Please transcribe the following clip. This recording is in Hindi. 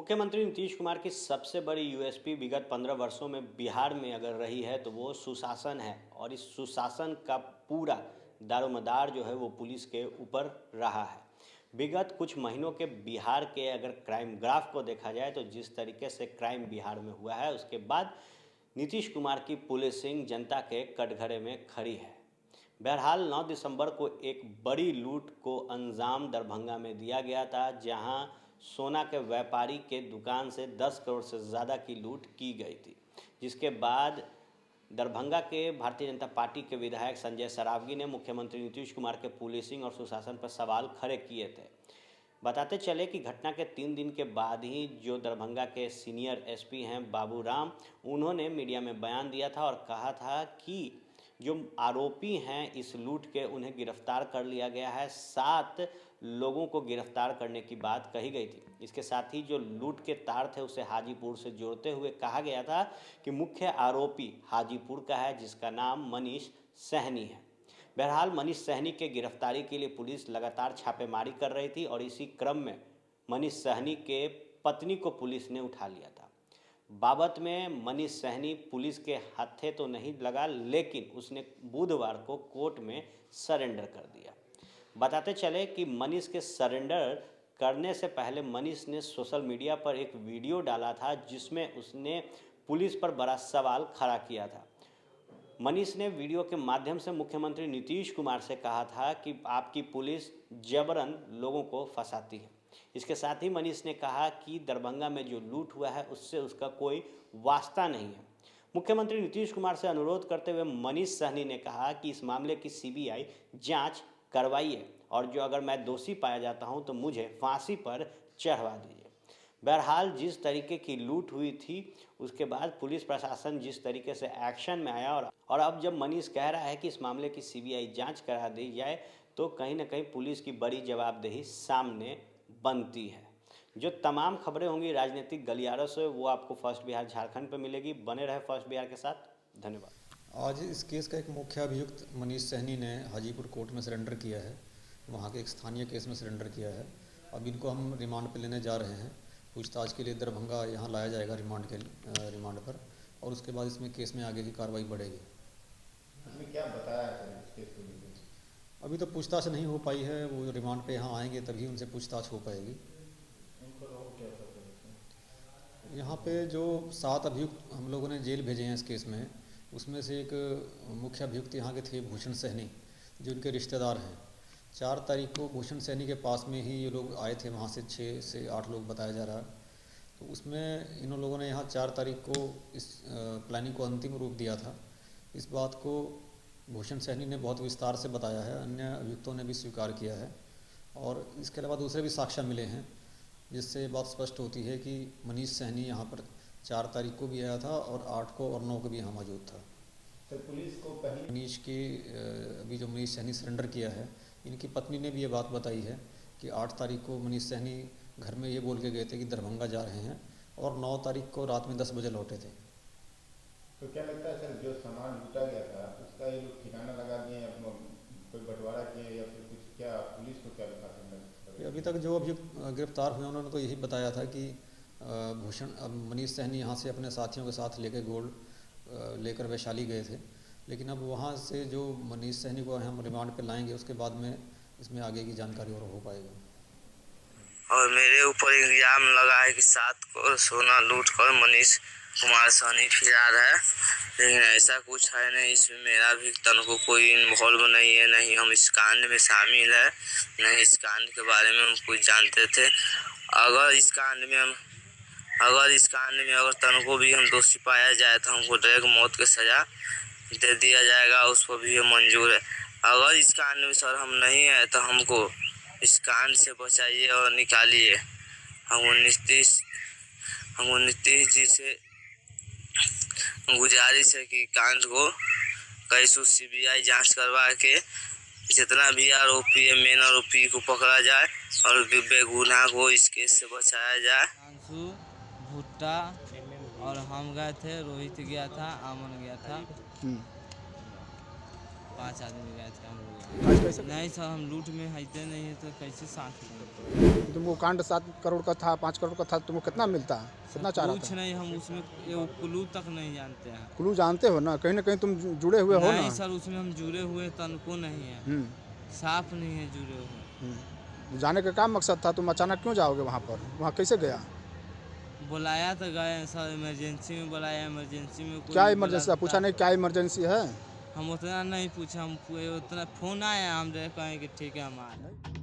मुख्यमंत्री नीतीश कुमार की सबसे बड़ी यूएसपी विगत 15 वर्षों में बिहार में अगर रही है तो वो सुशासन है। और इस सुशासन का पूरा दारोमदार जो है वो पुलिस के ऊपर रहा है। विगत कुछ महीनों के बिहार के अगर क्राइम ग्राफ को देखा जाए तो जिस तरीके से क्राइम बिहार में हुआ है, उसके बाद नीतीश कुमार की पुलिसिंग जनता के कटघरे में खड़ी है। बहरहाल 9 दिसंबर को एक बड़ी लूट को अंजाम दरभंगा में दिया गया था, जहां सोना के व्यापारी के दुकान से 10 करोड़ से ज़्यादा की लूट की गई थी। जिसके बाद दरभंगा के भारतीय जनता पार्टी के विधायक संजय सरावगी ने मुख्यमंत्री नीतीश कुमार के पुलिसिंग और सुशासन पर सवाल खड़े किए थे। बताते चले कि घटना के 3 दिन के बाद ही जो दरभंगा के सीनियर एसपी हैं बाबू राम, उन्होंने मीडिया में बयान दिया था और कहा था कि जो आरोपी हैं इस लूट के, उन्हें गिरफ्तार कर लिया गया है। 7 लोगों को गिरफ्तार करने की बात कही गई थी। इसके साथ ही जो लूट के तार थे उसे हाजीपुर से जोड़ते हुए कहा गया था कि मुख्य आरोपी हाजीपुर का है, जिसका नाम मनीष सहनी है। बहरहाल मनीष सहनी के गिरफ्तारी के लिए पुलिस लगातार छापेमारी कर रही थी और इसी क्रम में मनीष सहनी के पत्नी को पुलिस ने उठा लिया था। बाबत में मनीष सहनी पुलिस के हाथे तो नहीं लगा, लेकिन उसने बुधवार को कोर्ट में सरेंडर कर दिया। बताते चले कि मनीष के सरेंडर करने से पहले मनीष ने सोशल मीडिया पर एक वीडियो डाला था, जिसमें उसने पुलिस पर बड़ा सवाल खड़ा किया था। मनीष ने वीडियो के माध्यम से मुख्यमंत्री नीतीश कुमार से कहा था कि आपकी पुलिस जबरन लोगों को फंसाती है। इसके साथ ही मनीष ने कहा कि दरभंगा में जो लूट हुआ है उससे उसका कोई वास्ता नहीं है। मुख्यमंत्री नीतीश कुमार से अनुरोध करते हुए मनीष सहनी ने कहा कि इस मामले की सीबीआई जांच करवाइए और जो अगर मैं दोषी पाया जाता हूं तो मुझे फांसी पर चढ़वा दीजिए। बहरहाल जिस तरीके की लूट हुई थी, उसके बाद पुलिस प्रशासन जिस तरीके से एक्शन में आया और अब जब मनीष कह रहा है कि इस मामले की सीबीआई जांच करा दी जाए, तो कहीं ना कहीं पुलिस की बड़ी जवाबदेही सामने बनती है। जो तमाम खबरें होंगी राजनीतिक गलियारों से, वो आपको फर्स्ट बिहार झारखंड पर मिलेगी। बने रहे फर्स्ट बिहार के साथ। धन्यवाद। आज इस केस का एक मुख्य अभियुक्त मनीष सहनी ने हाजीपुर कोर्ट में सरेंडर किया है। वहाँ के एक स्थानीय केस में सरेंडर किया है। अब इनको हम रिमांड पर लेने जा रहे हैं। पूछताछ के लिए दरभंगा यहाँ लाया जाएगा रिमांड पर, और उसके बाद इसमें केस में आगे की कार्रवाई बढ़ेगी। इसमें क्या बताया सर इस केस को लेकर? अभी तो पूछताछ नहीं हो पाई है। वो रिमांड पे यहाँ आएंगे तभी उनसे पूछताछ हो पाएगी। यहाँ पे जो 7 अभियुक्त हम लोगों ने जेल भेजे हैं इस केस में, उसमें से एक मुख्य अभियुक्त यहाँ के थे भूषण सहनी, जो उनके रिश्तेदार हैं। 4 तारीख को भूषण सहनी के पास में ही ये लोग आए थे। वहाँ से 6 से 8 लोग बताया जा रहा है। तो उसमें इन लोगों ने यहाँ 4 तारीख को इस प्लानिंग को अंतिम रूप दिया था। इस बात को भूषण सहनी ने बहुत विस्तार से बताया है, अन्य अभियुक्तों ने भी स्वीकार किया है, और इसके अलावा दूसरे भी साक्ष्य मिले हैं, जिससे बात स्पष्ट होती है कि मनीष सहनी यहाँ पर 4 तारीख को भी आया था और 8 को और 9 को भी यहाँ मौजूद था। तो पुलिस को पहले मनीष के अभी जो मनीष सहनी सरेंडर किया है, इनकी पत्नी ने भी ये बात बताई है कि 8 तारीख को मनीष सहनी घर में ये बोल के गए थे कि दरभंगा जा रहे हैं, और 9 तारीख को रात में 10 बजे लौटे थे। तो क्या लगता है सर, जो सामान लूटा गया था उसका ये लोग ठिकाना लगा दिए, कोई बंटवारा किए या फिर कुछ, क्या पुलिस को क्या लगा? अभी तक जो अभियुक्त गिरफ्तार हुए उन्होंने तो यही बताया था कि मनीष सहनी यहाँ से अपने साथियों के साथ लेकर गोल्ड लेकर वैशाली गए थे, लेकिन अब वहाँ से जो मनीष सहनी को हम रिमांड पे लाएंगे, उसके बाद में इसमें आगे की जानकारी और हो पाएगी। और मेरे ऊपर इल्जाम लगा है कि 7 करोड़ सोना लूट कर मनीष कुमार सहनी फरार है, लेकिन ऐसा कुछ है नहीं। इसमें मेरा भी तनको कोई इन्वॉल्व नहीं है, नहीं हम इस कांड में शामिल है, नहीं इस कांड के बारे में हम कुछ जानते थे। अगर इस कांड में अगर तनको भी हम दोषी पाया जाए तो हमको डायरेक्ट मौत की सजा दे दिया जाएगा, उस पर भी मंजूर है। अगर इस कांड में सर हम नहीं है तो हमको इस कांड से बचाइए और निकालिए। हम नीतीश जी से गुजारिश है कि कांड को कैसे सीबीआई जांच करवा के जितना भी आरोपी है, मेन आरोपी को पकड़ा जाए और बेगुनाह को इस केस से बचाया जाए। आंसू, भुट्टा और हम गए थे, रोहित गया था, अमन गया था, 5 आदमी गए थे हम लोग। आज कैसे नहीं सर, हम लूट में हाइते नहीं है तो कैसे साथ लेंगे? तुमको कांड 7 करोड़ का था, 5 करोड़ का था, तुमको कितना मिलता है, कितना चाह रहा कुछ था? नहीं, हम उसमें ये क्लू तक नहीं जानते हैं। क्लू जानते हो ना कहीं तुम जुड़े हुए हो ना? नहीं सर, उसमें हम जुड़े हुए तनको नहीं है, हम्म, साफ नहीं है जुड़े हुए। जाने का क्या मकसद था? तुम अचानक क्यों जाओगे वहाँ पर? वहाँ कैसे गया? बुलाया तो गए सर, इमरजेंसी में बुलाया, इमरजेंसी में कोई क्या नहीं इमरजेंसी बुला था? पूछा नहीं क्या इमरजेंसी है? हम उतना नहीं पूछा, हम उतना फ़ोन आया, हम कहें कि ठीक है हम आ रहे हैं।